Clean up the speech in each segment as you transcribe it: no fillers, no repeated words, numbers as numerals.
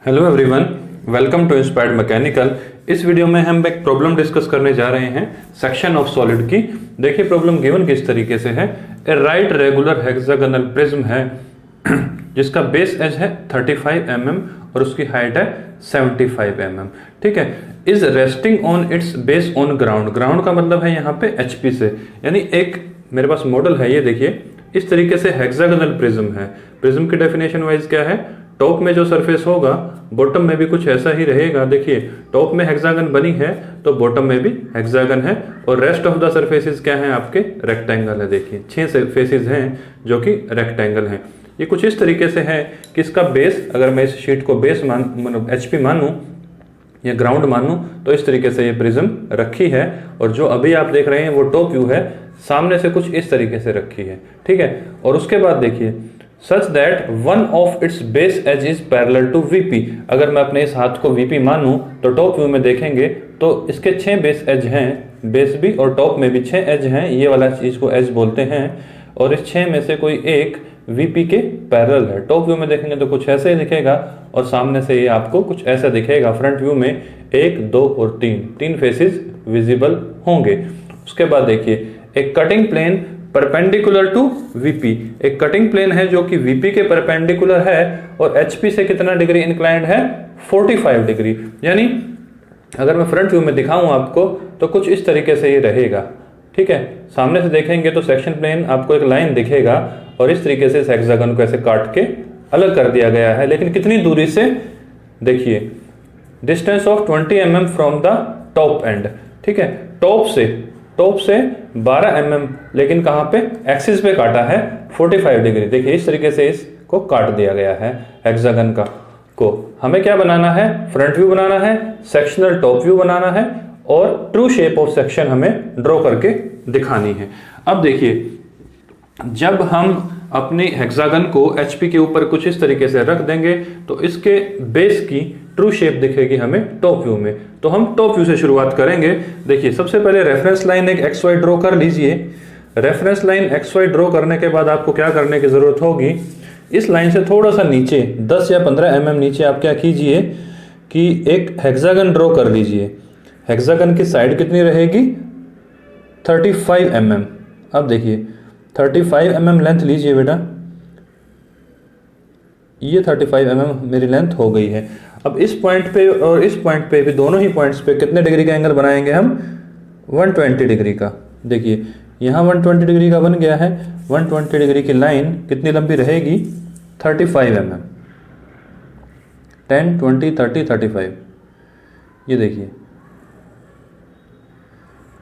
Hello everyone, welcome to inspired mechanical. इस video में हम एक प्रॉब्लम डिस्कस करने जा रहे हैं सेक्शन ऑफ सॉलिड की। देखिए प्रॉब्लम गिवन किस तरीके से है। ए राइट रेगुलर हेक्सागोनल प्रिज्म है जिसका बेस एज है 35 mm और उसकी हाइट है 75 mm। ठीक है, is resting on it's base on ground. Ground का मतलब है यहाँ पे HP से, यानी एक मेरे पास मॉडल है। ये देखिए इस तरीके से हेक्सागोनल प्रिज्म है। प्रिज्म की डेफिनेशन वाइज क्या है, टॉप में जो सरफेस होगा बॉटम में भी कुछ ऐसा ही रहेगा। देखिए टॉप में हेक्सागन बनी है तो बॉटम में भी हेक्सागन है और रेस्ट ऑफ द सरफेसेस क्या है आपके, रेक्टेंगल है। देखिए 6 सरफेसेस हैं जो कि रेक्टेंगल हैं। ये कुछ इस तरीके से है कि इसका बेस, अगर मैं इस शीट को बेस मतलब HP मानूं या ग्राउंड मानूं तो इस तरीके से ये प्रिज्म रखी है। और जो अभी आप देख रहे हैं वो टॉप व्यू है, सामने से कुछ इस तरीके से रखी है। ठीक है, और उसके बाद देखिए such that one of its base edge is parallel to VP। अगर मैं अपने इस हाथ को VP मानूं तो टॉप व्यू में देखेंगे तो इसके 6 बेस एज हैं, बेस भी और टॉप में भी 6 एज हैं। ये वाला चीज को एज बोलते हैं और इस 6 में से कोई एक VP के पैरेलल है। टॉप व्यू में देखेंगे तो कुछ ऐसे ही दिखेगा और सामने से ये आपको कुछ ऐसा दिखेगा। फ्रंट व्यू में 1, 2 और 3 फेसेस विजिबल होंगे। उसके बाद देखिए एक cutting plane perpendicular to VP, एक कटिंग प्लेन है जो कि VP के परपेंडिकुलर है और HP से कितना डिग्री इंक्लाइंड है, 45 डिग्री। यानी अगर मैं फ्रंट व्यू में दिखाऊं आपको तो कुछ इस तरीके से ये रहेगा। ठीक है, सामने से देखेंगे तो सेक्शन प्लेन आपको एक लाइन दिखेगा और इस तरीके से इस हेक्सागन को ऐसे काट के अलग कर दिया गया है। लेकिन कितनी दूरी से, देखिए distance of 20 mm from the top and. ठीक है, टॉप से 12 mm, लेकिन कहां पे, एक्सिस पे काटा है 45 डिग्री। देखिए इस तरीके से इसको काट दिया गया है हेक्सागन को। हमें क्या बनाना है, फ्रंट व्यू बनाना है, सेक्शनल टॉप व्यू बनाना है और ट्रू शेप ऑफ सेक्शन हमें ड्रॉ करके दिखानी है। अब देखिए जब हम अपने हेक्सागन को HP के ऊपर कुछ इस तरीके से रख देंगे तो इसके बेस की ट्रू शेप दिखेगी हमें टॉप व्यू में। तो हम टॉप व्यू से शुरुआत करेंगे। देखिए सबसे पहले रेफरेंस लाइन एक XY ड्रॉ कर लीजिए। रेफरेंस लाइन XY ड्रॉ करने के बाद आपको क्या करने की जरूरत होगी, इस लाइन से थोड़ा सा नीचे 10 या 15 mm नीचे आप क्या कीजिए कि एक हेक्सागन ड्रॉ कर लीजिए। हेक्सागन की साइड कितनी रहेगी, 35 mm। अब देखिए 35 mm लेंथ लीजिए बेटा, ये 35 mm मेरी लेंथ हो गई है। अब इस पॉइंट पे और इस पॉइंट पे भी, दोनों ही पॉइंट्स पे कितने डिग्री का एंगल बनाएंगे हम, 120 डिग्री का। देखिए यहाँ 120 डिग्री का बन गया है। 120 डिग्री की लाइन कितनी लंबी रहेगी, 35 mm। 10, 20, 30, 35, ये देखिए।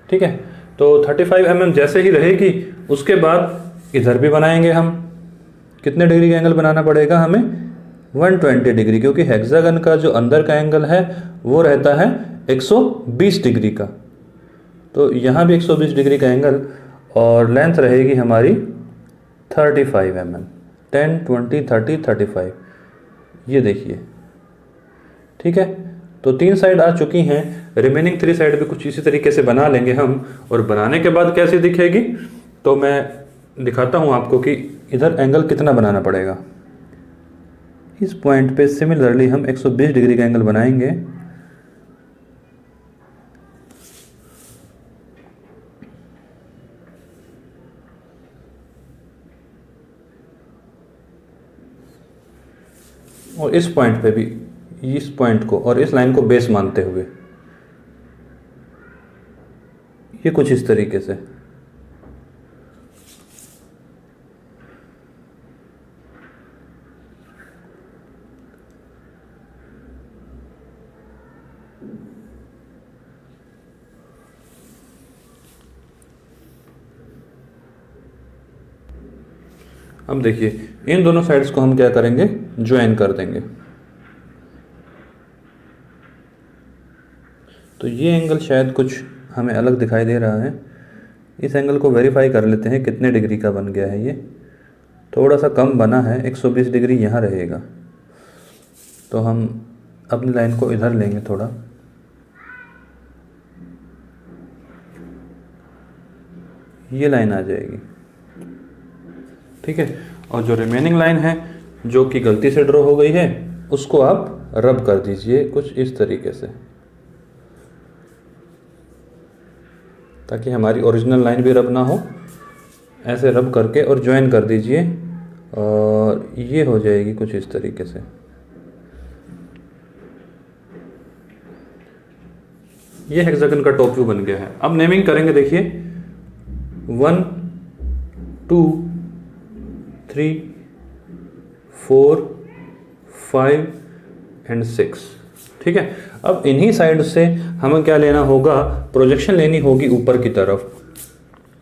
ठीक है, तो 35 mm जैसे ही रहेगी उसके बाद इधर भी बनाएंगे हम। कितने डिग्री का एंगल बनाना पड़ेगा हमें, 120 डिग्री, क्योंकि हेक्सागन का जो अंदर का एंगल है वो रहता है 120 डिग्री का। तो यहाँ भी 120 डिग्री का एंगल और लेंथ रहेगी हमारी 35 mm। 10, 20, 30, 35, ये देखिए। ठीक है, तो 3 साइड आ चुकी हैं, रिमेनिंग 3 साइड भी कुछ इसी तरीके से बना लेंगे हम। और बनाने के बाद कैसी दिखेगी तो मैं दिखाता हूं आपको कि इधर एंगल कितना बनाना पड़ेगा। इस पॉइंट पे सिमिलरली हम 120 डिग्री का एंगल बनाएंगे। और इस पॉइंट पे भी, इस पॉइंट को और इस लाइन को बेस मानते हुए ये कुछ इस तरीके से। अब देखिए इन दोनों साइड्स को हम क्या करेंगे, ज्वाइन कर देंगे। तो ये एंगल शायद कुछ हमें अलग दिखाई दे रहा है। इस एंगल को वेरीफाई कर लेते हैं कितने डिग्री का बन गया है। ये थोड़ा सा कम बना है, 120 डिग्री यहाँ रहेगा। तो हम अपनी लाइन को इधर लेंगे थोड़ा, ये लाइन आ जाएगी। ठीक है, और जो रिमेनिंग लाइन है जो कि गलती से ड्रॉ हो गई है उसको आप रब कर दीजिए कुछ इस तरीके से, ताकि हमारी ओरिजिनल लाइन भी रब ना हो। ऐसे रब करके और ज्वाइन कर दीजिए और ये हो जाएगी कुछ इस तरीके से। ये हेक्सागन का टॉप व्यू बन गया है। अब नेमिंग करेंगे, देखिए 1 2 3 4 5 एंड 6। ठीक है, अब इन्हीं साइड से हमें क्या लेना होगा, प्रोजेक्शन लेनी होगी ऊपर की तरफ।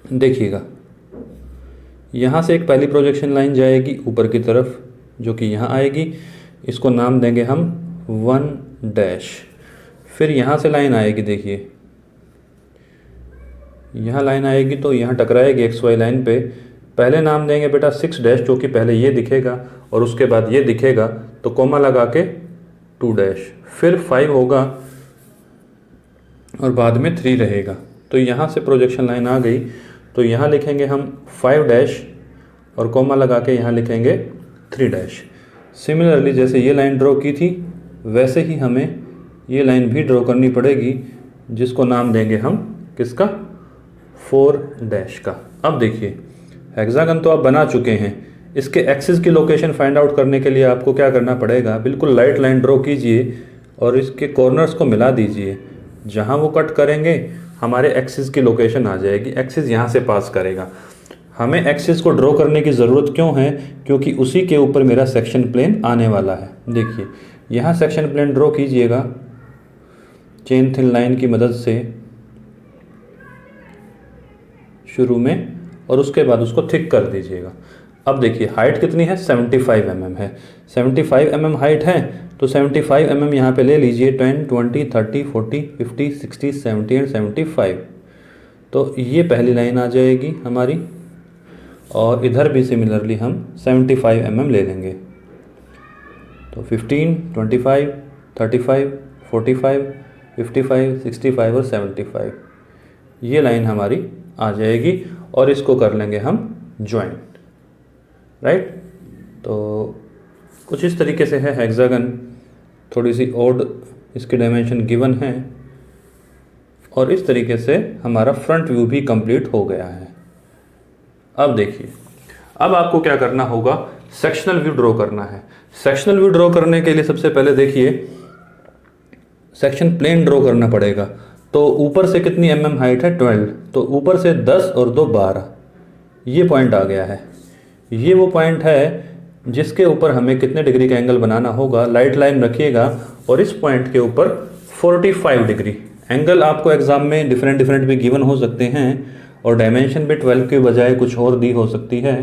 देखिएगा, यहाँ से एक पहली प्रोजेक्शन लाइन जाएगी ऊपर की तरफ जो कि यहाँ आएगी, इसको नाम देंगे हम 1 डैश। फिर यहाँ से लाइन आएगी, देखिए यहाँ लाइन आएगी तो यहाँ टकराएगी XY लाइन पे। पहले नाम देंगे बेटा 6 डैश, जो कि पहले ये दिखेगा और उसके बाद ये दिखेगा, तो कोमा लगा के 2 डैश, फिर 5 होगा और बाद में 3 रहेगा। तो यहाँ से प्रोजेक्शन लाइन आ गई, तो यहाँ लिखेंगे हम 5 डैश और कोमा लगा के यहाँ लिखेंगे 3 डैश। सिमिलरली जैसे ये लाइन ड्रॉ की थी वैसे ही हमें ये लाइन भी ड्रॉ करनी पड़ेगी, जिसको नाम देंगे हम किसका, 4 डैश का। अब देखिए हेक्सागन तो आप बना चुके हैं, इसके एक्सिस की लोकेशन फाइंड आउट करने के लिए आपको क्या करना पड़ेगा, बिल्कुल लाइट लाइन ड्रॉ कीजिए और इसके कॉर्नर्स को मिला दीजिए। जहाँ वो कट करेंगे हमारे एक्सिस की लोकेशन आ जाएगी, एक्सिस यहाँ से पास करेगा। हमें एक्सिस को ड्रॉ करने की ज़रूरत क्यों है, क्योंकि उसी के ऊपर मेरा सेक्शन प्लेन आने वाला है। देखिए यहाँ सेक्शन प्लेन ड्रॉ कीजिएगा चेन थिन लाइन की मदद से शुरू में, और उसके बाद उसको थिक कर दीजिएगा। अब देखिए हाइट कितनी है, 75 mm है। 75 mm हाइट है, तो 75 mm यहाँ पे ले लीजिए, 10 20 30 40 50 60 70 एंड 75। तो ये पहली लाइन आ जाएगी हमारी, और इधर भी सिमिलरली हम 75 mm ले लेंगे। तो 15 25 35 45 55 65 और 75 ये लाइन हमारी आ जाएगी, और इसको कर लेंगे हम ज्वाइंट, राइट। तो कुछ इस तरीके से है हेक्सागन, थोड़ी सी ऑड इसकी डायमेंशन गिवन है, और इस तरीके से हमारा फ्रंट व्यू भी कंप्लीट हो गया है। अब देखिए, अब आपको क्या करना होगा, सेक्शनल व्यू ड्रॉ करना है। सेक्शनल व्यू ड्रॉ करने के लिए सबसे पहले देखिए सेक्शन प्लेन ड्रॉ करना पड़ेगा। तो ऊपर से कितनी mm हाइट है, 12, तो ऊपर से 10 और 2 12, ये पॉइंट आ गया है। ये वो पॉइंट है जिसके ऊपर हमें कितने डिग्री का एंगल बनाना होगा, लाइट लाइन रखिएगा और इस पॉइंट के ऊपर 45 डिग्री एंगल। आपको एग्जाम में डिफरेंट भी गिवन हो सकते हैं, और डायमेंशन भी 12 के बजाय कुछ और दी हो सकती है।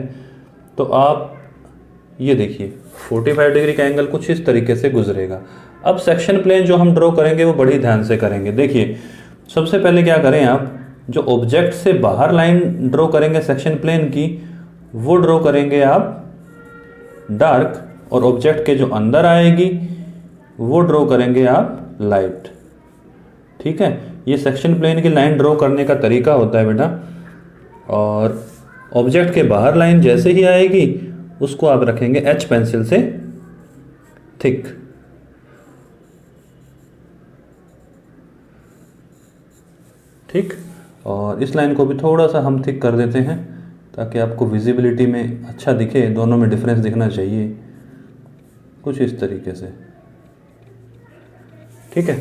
तो आप ये देखिए 45 डिग्री का एंगल कुछ इस तरीके से गुजरेगा। अब सेक्शन प्लेन जो हम ड्रॉ करेंगे वो बड़ी ध्यान से करेंगे। देखिए सबसे पहले क्या करें, आप जो ऑब्जेक्ट से बाहर लाइन ड्रॉ करेंगे सेक्शन प्लेन की, वो ड्रॉ करेंगे आप डार्क, और ऑब्जेक्ट के जो अंदर आएगी वो ड्रॉ करेंगे आप लाइट। ठीक है, ये सेक्शन प्लेन की लाइन ड्रॉ करने का तरीका होता है बेटा। और ऑब्जेक्ट के बाहर लाइन जैसे ही आएगी उसको आप रखेंगे H पेंसिल से थिक। ठीक, और इस लाइन को भी थोड़ा सा हम थिक कर देते हैं ताकि आपको विजिबिलिटी में अच्छा दिखे, दोनों में डिफरेंस दिखना चाहिए कुछ इस तरीके से। ठीक है,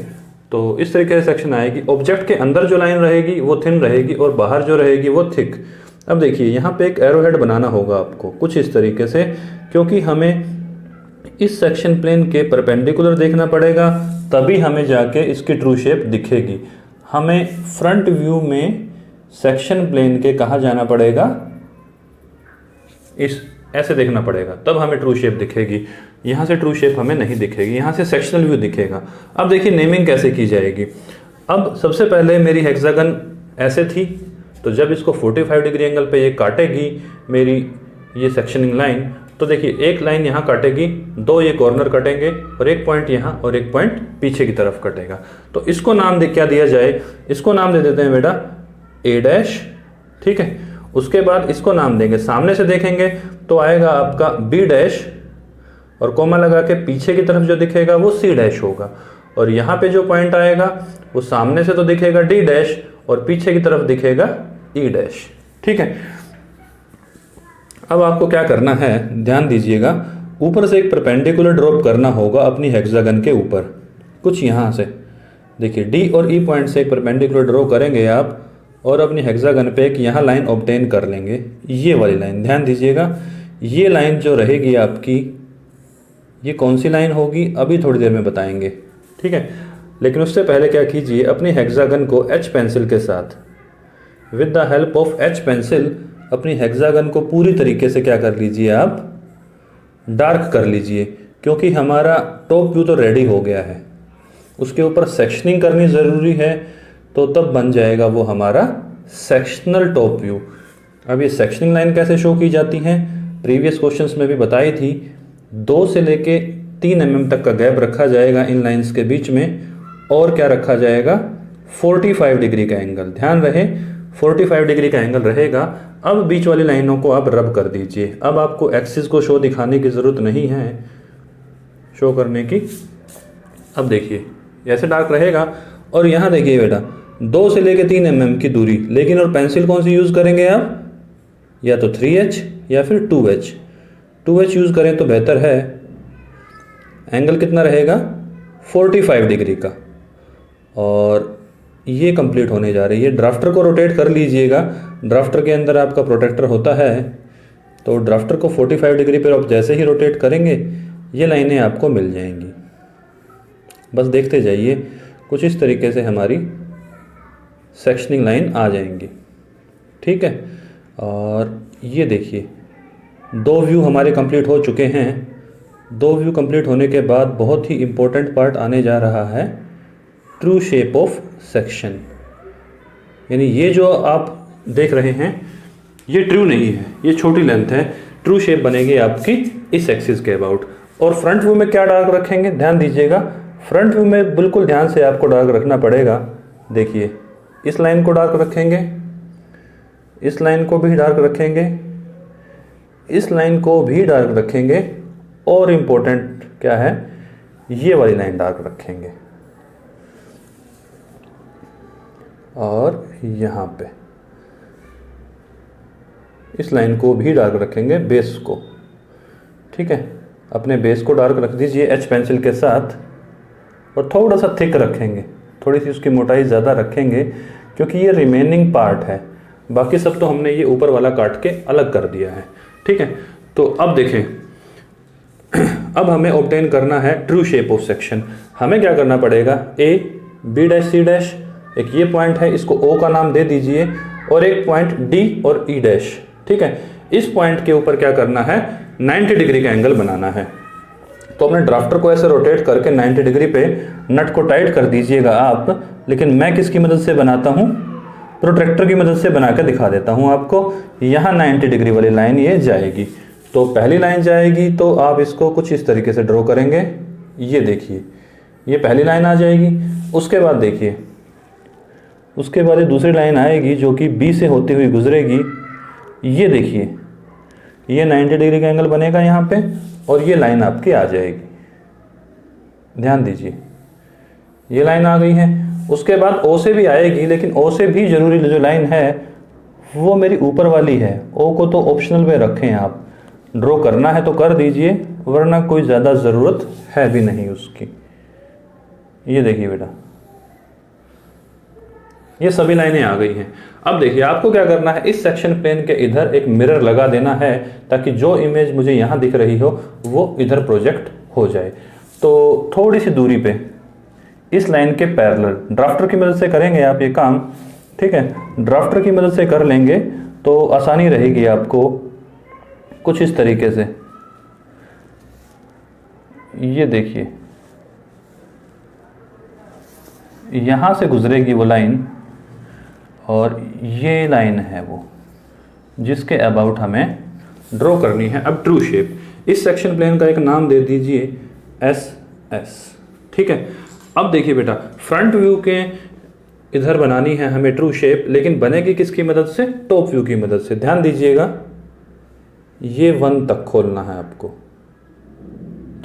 तो इस तरीके से सेक्शन आएगी। ऑब्जेक्ट के अंदर जो लाइन रहेगी वो थिन रहेगी और बाहर जो रहेगी वो थिक। अब देखिए यहाँ पे एक एरो हेड बनाना होगा आपको कुछ इस तरीके से, क्योंकि हमें इस सेक्शन प्लेन के परपेंडिकुलर देखना पड़ेगा, तभी हमें जाके इसकी ट्रू शेप दिखेगी। हमें फ्रंट व्यू में सेक्शन प्लेन के कहाँ जाना पड़ेगा, इस ऐसे देखना पड़ेगा, तब हमें ट्रू शेप दिखेगी। यहाँ से ट्रू शेप हमें नहीं दिखेगी, यहाँ से सेक्शनल व्यू दिखेगा। अब देखिए नेमिंग कैसे की जाएगी। अब सबसे पहले मेरी हेक्सागन ऐसे थी, तो जब इसको 45 डिग्री एंगल पे ये काटेगी मेरी ये सेक्शनिंग लाइन, तो देखिए एक लाइन यहाँ काटेगी, दो ये कॉर्नर कटेंगे और एक पॉइंट यहाँ और एक पॉइंट पीछे की तरफ कटेगा। तो इसको नाम क्या दिया जाए, इसको नाम दे देते हैं बेटा A डैश। ठीक है, उसके बाद इसको नाम देंगे, सामने से देखेंगे तो आएगा आपका B डैश, और कॉमा लगा के पीछे की तरफ जो दिखेगा वो सी डैश होगा, और यहाँ पे जो पॉइंट आएगा वो सामने से तो दिखेगा डी डैश और पीछे की तरफ दिखेगा ई डैश। ठीक है, अब आपको क्या करना है, ध्यान दीजिएगा, ऊपर से एक परपेंडिकुलर ड्रॉप करना होगा अपनी हेक्सागन के ऊपर, कुछ यहाँ से देखिए डी और ई पॉइंट से एक परपेंडिकुलर ड्रॉ करेंगे आप और अपनी हेक्सागन पे एक यहाँ लाइन ऑब्टेन कर लेंगे, ये वाली लाइन। ध्यान दीजिएगा, ये लाइन जो रहेगी आपकी, ये कौन सी लाइन होगी अभी थोड़ी देर में बताएंगे। ठीक है, लेकिन उससे पहले क्या कीजिए, अपनी हेक्सागन को एच पेंसिल के साथ, with the help of H pencil, अपनी हेक्सागन को पूरी तरीके से क्या कर लीजिए, आप डार्क कर लीजिए, क्योंकि हमारा टॉप व्यू तो रेडी हो गया है, उसके ऊपर सेक्शनिंग करनी ज़रूरी है, तो तब बन जाएगा वो हमारा सेक्शनल टॉप व्यू। अब ये सेक्शनिंग लाइन कैसे शो की जाती हैं, प्रीवियस क्वेश्चंस में भी बताई थी। 2 से लेके 3 mm तक का गैप रखा जाएगा इन लाइंस के बीच में, और क्या रखा जाएगा, 45 डिग्री का एंगल। ध्यान रहे 45 डिग्री का एंगल रहेगा। अब बीच वाली लाइनों को आप रब कर दीजिए। अब आपको एक्सिस को शो दिखाने की ज़रूरत नहीं है, शो करने की। अब देखिए ऐसे डार्क रहेगा, और यहाँ देखिए बेटा 2 से लेके 3 mm की दूरी, लेकिन और पेंसिल कौन सी यूज़ करेंगे आप, या तो 3H या फिर 2H। 2H यूज़ करें तो बेहतर है। एंगल कितना रहेगा, 45 डिग्री का, और ये कंप्लीट होने जा रही है। ड्राफ्टर को रोटेट कर लीजिएगा, ड्राफ्टर के अंदर आपका प्रोटेक्टर होता है, तो ड्राफ्टर को 45 डिग्री पर आप जैसे ही रोटेट करेंगे ये लाइनें आपको मिल जाएंगी। बस देखते जाइए, कुछ इस तरीके से हमारी सेक्शनिंग लाइन आ जाएंगी। ठीक है, और ये देखिए 2 व्यू हमारे कंप्लीट हो चुके हैं। 2 व्यू कंप्लीट होने के बाद बहुत ही इम्पोर्टेंट पार्ट आने जा रहा है, ट्रू शेप ऑफ सेक्शन। यानी ये जो आप देख रहे हैं ये ट्रू नहीं है, ये छोटी लेंथ है। ट्रू शेप बनेगी आपकी इस एक्सिस के अबाउट। और फ्रंट व्यू में क्या डार्क रखेंगे, ध्यान दीजिएगा, फ्रंट व्यू में बिल्कुल ध्यान से आपको डार्क रखना पड़ेगा। देखिए इस लाइन को डार्क रखेंगे, इस लाइन को भी डार्क रखेंगे, इस लाइन को भी डार्क रखेंगे, और इम्पोर्टेंट क्या है, ये वाली लाइन डार्क रखेंगे, और यहाँ पे इस लाइन को भी डार्क रखेंगे, बेस को। ठीक है, अपने बेस को डार्क रख दीजिए एच पेंसिल के साथ, और थोड़ा सा थिक रखेंगे, थोड़ी सी उसकी मोटाई ज़्यादा रखेंगे, क्योंकि ये रिमेनिंग पार्ट है। बाकी सब तो हमने ये ऊपर वाला काट के अलग कर दिया है। ठीक है, तो अब देखें, अब हमें ऑब्टेन करना है ट्रू शेप ऑफ सेक्शन। हमें क्या करना पड़ेगा, A B dash C dash, एक ये पॉइंट है, इसको ओ का नाम दे दीजिए, और एक पॉइंट डी और ई डैश। ठीक है, इस पॉइंट के ऊपर क्या करना है, 90 डिग्री का एंगल बनाना है। तो अपने ड्राफ्टर को ऐसे रोटेट करके 90 डिग्री पे नट को टाइट कर दीजिएगा आप। लेकिन मैं किसकी मदद से बनाता हूँ, प्रोट्रैक्टर की मदद से बना के दिखा देता हूँ आपको। यहाँ 90 डिग्री वाली लाइन ये जाएगी, तो पहली लाइन जाएगी, तो आप इसको कुछ इस तरीके से ड्रॉ करेंगे। ये देखिए ये पहली लाइन आ जाएगी। उसके बाद देखिए, उसके बाद ये दूसरी लाइन आएगी जो कि बी से होती हुई गुजरेगी। ये देखिए ये 90 डिग्री का एंगल बनेगा यहाँ पे, और ये लाइन आपकी आ जाएगी। ध्यान दीजिए ये लाइन आ गई है। उसके बाद ओ से भी आएगी, लेकिन ओ से भी जरूरी जो लाइन है वो मेरी ऊपर वाली है। ओ को तो ऑप्शनल में रखें, आप ड्रॉ करना है तो कर दीजिए, वरना कोई ज़्यादा ज़रूरत है भी नहीं उसकी। ये देखिए बेटा ये सभी लाइनें आ गई हैं। अब देखिए आपको क्या करना है, इस सेक्शन प्लेन के इधर एक मिरर लगा देना है, ताकि जो इमेज मुझे यहाँ दिख रही हो वो इधर प्रोजेक्ट हो जाए। तो थोड़ी सी दूरी पे इस लाइन के पैरेलल ड्राफ्टर की मदद से करेंगे आप ये काम। ठीक है, ड्राफ्टर की मदद से कर लेंगे तो आसानी रहेगी आपको। कुछ इस तरीके से ये देखिए यहाँ से गुजरेगी वो लाइन, और ये लाइन है वो जिसके अबाउट हमें ड्रॉ करनी है अब ट्रू शेप। इस सेक्शन प्लेन का एक नाम दे दीजिए एस एस। ठीक है, अब देखिए बेटा फ्रंट व्यू के इधर बनानी है हमें ट्रू शेप, लेकिन बनेगी किसकी मदद से, टॉप व्यू की मदद से। ध्यान दीजिएगा ये 1 तक खोलना है आपको।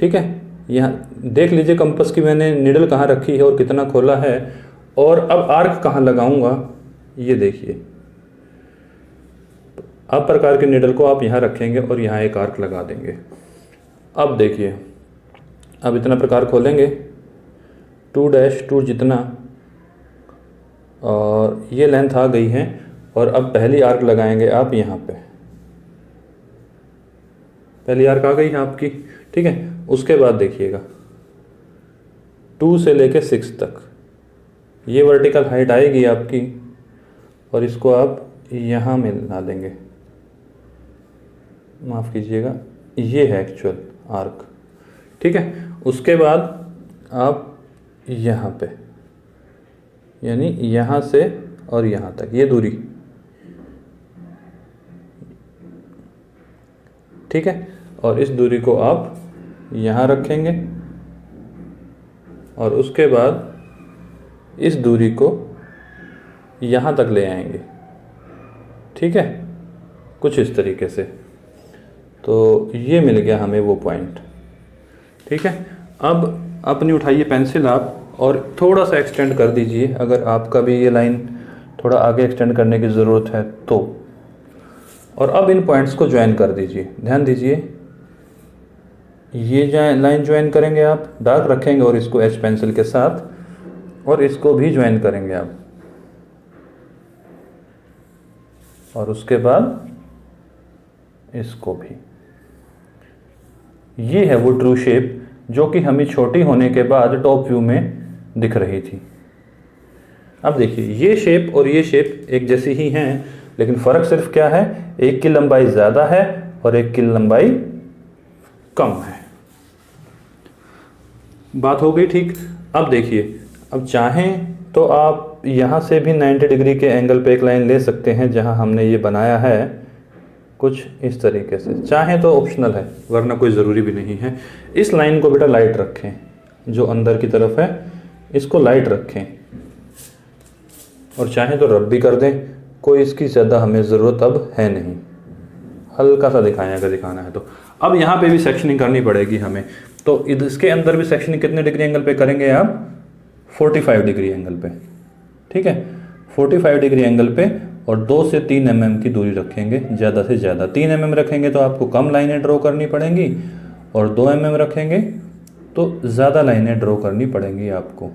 ठीक है, यहाँ देख लीजिए कंपास की मैंने निडल कहाँ रखी है और कितना खोला है। और अब आर्क कहाँ लगाऊंगा, ये देखिए, अब प्रकार के निडल को आप यहाँ रखेंगे और यहाँ एक आर्क लगा देंगे। अब देखिए, अब इतना प्रकार खोलेंगे 2-2 जितना, और ये लेंथ आ गई है। और अब पहली आर्क लगाएंगे आप यहाँ पे, पहली आर्क आ गई है आपकी, ठीक है। उसके बाद देखिएगा 2 से लेके 6 तक ये वर्टिकल हाइट आएगी आपकी, और इसको आप यहाँ मिला देंगे, माफ़ कीजिएगा, ये है एक्चुअल आर्क, ठीक है। उसके बाद आप यहाँ पे, यानी यहाँ से और यहाँ तक ये दूरी, ठीक है। और इस दूरी को आप यहाँ रखेंगे और उसके बाद इस दूरी को यहाँ तक ले आएंगे, ठीक है, कुछ इस तरीके से। तो ये मिल गया हमें वो पॉइंट, ठीक है। अब अपनी उठाइए पेंसिल आप और थोड़ा सा एक्सटेंड कर दीजिए, अगर आपका भी ये लाइन थोड़ा आगे एक्सटेंड करने की ज़रूरत है तो। और अब इन पॉइंट्स को ज्वाइन कर दीजिए, ध्यान दीजिए, ये लाइन ज्वाइन करेंगे आप, डार्क रखेंगे और इसको एच पेंसिल के साथ, और इसको भी ज्वाइन करेंगे आप, और उसके बाद इसको भी। ये है वो ट्रू शेप जो कि हमें छोटी होने के बाद टॉप व्यू में दिख रही थी। अब देखिए, ये शेप और ये शेप एक जैसी ही हैं, लेकिन फ़र्क सिर्फ क्या है, एक की लंबाई ज़्यादा है और एक की लंबाई कम है। बात हो गई ठीक। अब देखिए, अब चाहें तो आप यहाँ से भी 90 डिग्री के एंगल पे एक लाइन ले सकते हैं, जहाँ हमने ये बनाया है कुछ इस तरीके से। चाहें तो ऑप्शनल है, वरना कोई ज़रूरी भी नहीं है। इस लाइन को बेटा लाइट रखें, जो अंदर की तरफ है इसको लाइट रखें, और चाहें तो रब भी कर दें, कोई इसकी ज़्यादा हमें ज़रूरत अब है नहीं, हल्का सा दिखाएं अगर दिखाना है तो। अब यहाँ पे भी सेक्शनिंग करनी पड़ेगी हमें, तो इसके अंदर भी सेक्शनिंग कितने डिग्री एंगल पे करेंगे आप, 45 डिग्री एंगल पे, ठीक है, 45 डिग्री एंगल पे। और 2 से 3 mm की दूरी रखेंगे, ज़्यादा से ज़्यादा। 3 mm रखेंगे तो आपको कम लाइनें ड्रॉ करनी पड़ेंगी, और 2 mm रखेंगे तो ज़्यादा लाइनें ड्रॉ करनी पड़ेंगी आपको।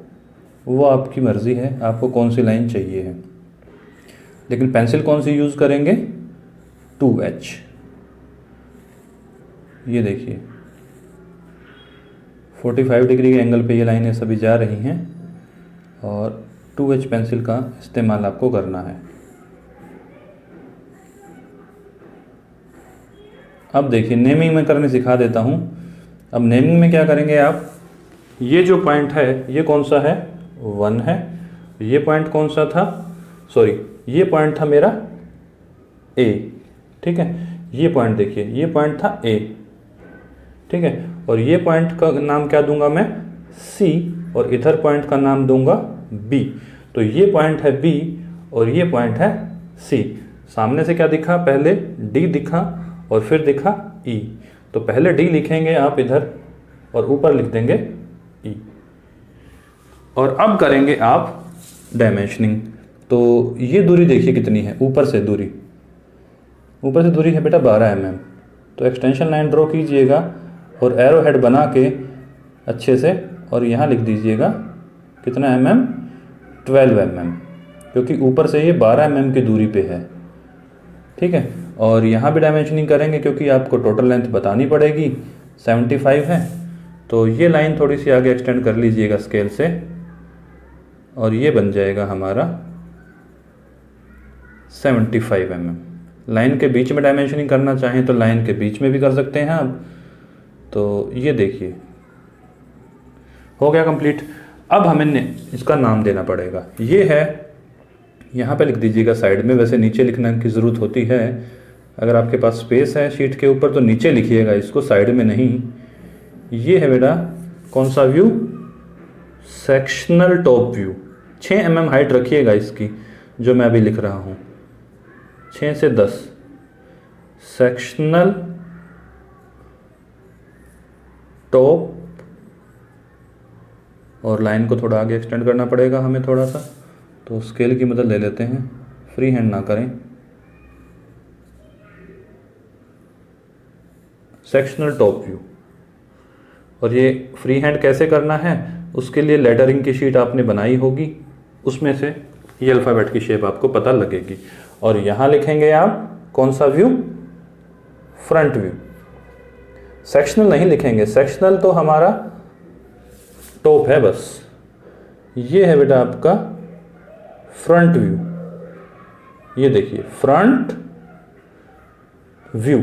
वो आपकी मर्ज़ी है, आपको कौन सी लाइन चाहिए है। लेकिन पेंसिल कौन सी यूज़ करेंगे, 2H। ये देखिए 45 डिग्री के एंगल पे ये लाइनें सभी जा रही हैं, और 2H पेंसिल का इस्तेमाल आपको करना है। अब देखिए, नेमिंग में करने सिखा देता हूँ। अब नेमिंग में क्या करेंगे आप, ये जो पॉइंट है ये कौन सा है, 1 है। ये पॉइंट कौन सा था, सॉरी, ये पॉइंट था मेरा A, ठीक है। ये पॉइंट देखिए, ये पॉइंट था A, ठीक है। और ये पॉइंट का नाम क्या दूंगा मैं, C, और इधर पॉइंट का नाम दूंगा B। तो ये पॉइंट है B और ये पॉइंट है C। सामने से क्या दिखा, पहले D दिखा और फिर दिखा E। तो पहले D लिखेंगे आप इधर और ऊपर लिख देंगे E। और अब करेंगे आप डायमेंशनिंग। तो ये दूरी देखिए कितनी है, ऊपर से दूरी है बेटा 12 mm। तो एक्सटेंशन लाइन ड्रॉ कीजिएगा और एरो हेड बना के अच्छे से, और यहाँ लिख दीजिएगा कितना mm, 12 mm, क्योंकि ऊपर से ये 12 mm की दूरी पे है, ठीक है। और यहाँ भी डायमेंशनिंग करेंगे क्योंकि आपको टोटल लेंथ बतानी पड़ेगी, 75 है। तो ये लाइन थोड़ी सी आगे एक्सटेंड कर लीजिएगा स्केल से, और ये बन जाएगा हमारा 75 mm। लाइन के बीच में डायमेंशनिंग करना चाहें तो लाइन के बीच में भी कर सकते हैं आप। तो ये देखिए हो गया कंप्लीट। अब हमें इसका नाम देना पड़ेगा। ये है, यहाँ पे लिख दीजिएगा साइड में, वैसे नीचे लिखने की ज़रूरत होती है। अगर आपके पास स्पेस है शीट के ऊपर तो नीचे लिखिएगा इसको, साइड में नहीं। ये है बेटा कौन सा view, sectional top view. 6 mm height रखिएगा इसकी, जो मैं अभी लिख रहा हूँ, 6 से 10 सेक्शनल टॉप, और लाइन को थोड़ा आगे एक्सटेंड करना पड़ेगा हमें थोड़ा सा, तो स्केल की मदद ले लेते हैं, फ्री हैंड ना करें। सेक्शनल टॉप व्यू, और ये फ्री हैंड कैसे करना है उसके लिए लेटरिंग की शीट आपने बनाई होगी, उसमें से ये अल्फ़ाबेट की शेप आपको पता लगेगी। और यहाँ लिखेंगे आप कौन सा व्यू, फ्रंट व्यू। सेक्शनल नहीं लिखेंगे, सेक्शनल तो हमारा टॉप है बस। ये है बेटा आपका फ्रंट व्यू, ये देखिए फ्रंट व्यू,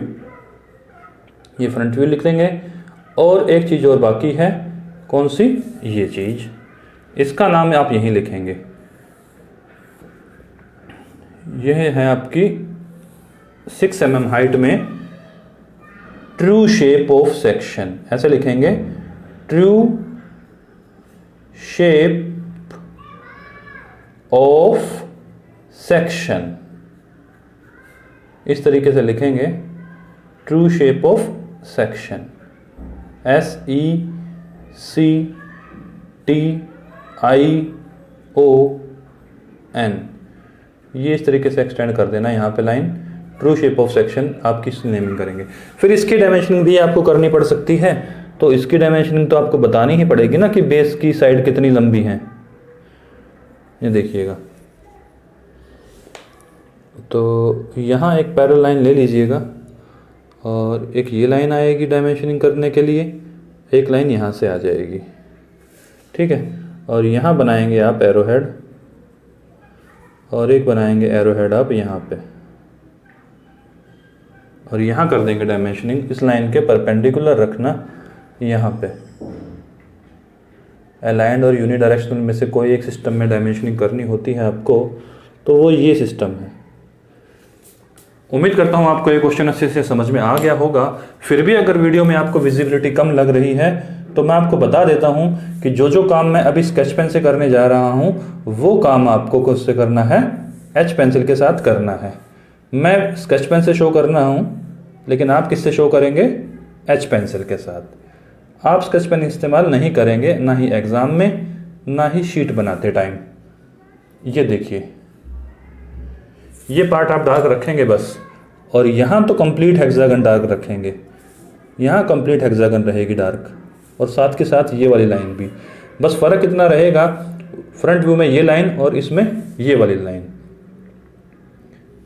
ये फ्रंट व्यू लिख लेंगे। और एक चीज़ और बाकी है, कौन सी, ये चीज़, इसका नाम आप यहीं लिखेंगे। यह है आपकी 6 mm हाइट में ट्रू शेप ऑफ सेक्शन, ऐसे लिखेंगे, ट्रू शेप ऑफ सेक्शन, इस तरीके से लिखेंगे, true shape of section, SECTION, ये इस तरीके से एक्सटेंड कर देना यहाँ पे line, true shape of section आपकी नेमिंग करेंगे। फिर इसकी डायमेंशनिंग भी आपको करनी पड़ सकती है, तो इसकी डायमेंशनिंग तो आपको बतानी ही पड़ेगी ना कि बेस की साइड कितनी लंबी है। ये देखिएगा, तो यहाँ एक पैरेलल लाइन ले लीजिएगा, और एक ये लाइन आएगी डायमेंशनिंग करने के लिए, एक लाइन यहाँ से आ जाएगी, ठीक है। और यहाँ बनाएंगे आप एरो हेड, और एक बनाएंगे एरो हेड आप यहाँ पे, और यहाँ कर देंगे डायमेंशनिंग, इस लाइन के परपेंडिकुलर रखना यहाँ पे। अलाइंड और यूनिडायरेक्शनल में से कोई एक सिस्टम में डायमेंशनिंग करनी होती है आपको, तो वो ये सिस्टम है। उम्मीद करता हूँ आपको ये क्वेश्चन अच्छे से समझ में आ गया होगा। फिर भी अगर वीडियो में आपको विजिबिलिटी कम लग रही है तो मैं आपको बता देता हूँ कि जो जो काम मैं अभी स्केच पेन से करने जा रहा हूँ वो काम आपको किससे करना है, एच पेंसिल के साथ करना है। मैं स्केच पेन से शो करना हूँ, लेकिन आप किससे शो करेंगे, एच पेंसिल के साथ। आप स्केच पेन इस्तेमाल नहीं करेंगे, ना ही एग्ज़ाम में, ना ही शीट बनाते टाइम। ये देखिए, ये पार्ट आप डार्क रखेंगे बस, और यहाँ तो कंप्लीट हेक्सागन डार्क रखेंगे, यहाँ कंप्लीट हेक्सागन रहेगी डार्क, और साथ के साथ ये वाली लाइन भी। बस फ़र्क इतना रहेगा, फ्रंट व्यू में ये लाइन और इसमें ये वाली लाइन,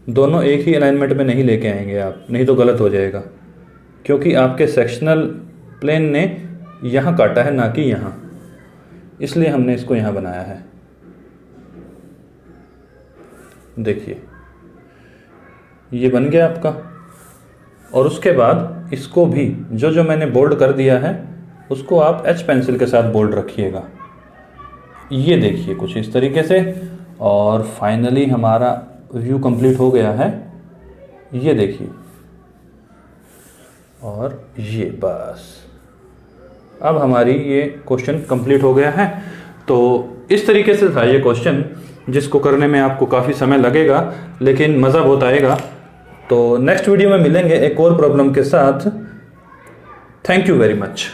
दोनों एक ही अलाइनमेंट में नहीं लेके आएंगे आप, नहीं तो गलत हो जाएगा, क्योंकि आपके सेक्शनल प्लेन ने यहाँ काटा है ना कि यहाँ, इसलिए हमने इसको यहाँ बनाया है। देखिए ये बन गया आपका, और उसके बाद इसको भी जो जो मैंने बोल्ड कर दिया है उसको आप एच पेंसिल के साथ बोल्ड रखिएगा। ये देखिए कुछ इस तरीके से, और फाइनली हमारा व्यू कंप्लीट हो गया है, ये देखिए, और ये बस अब हमारी ये क्वेश्चन कंप्लीट हो गया है। तो इस तरीके से था ये क्वेश्चन, जिसको करने में आपको काफ़ी समय लगेगा लेकिन मज़ा बहुत आएगा। तो नेक्स्ट वीडियो में मिलेंगे एक और प्रॉब्लम के साथ। Thank you very much.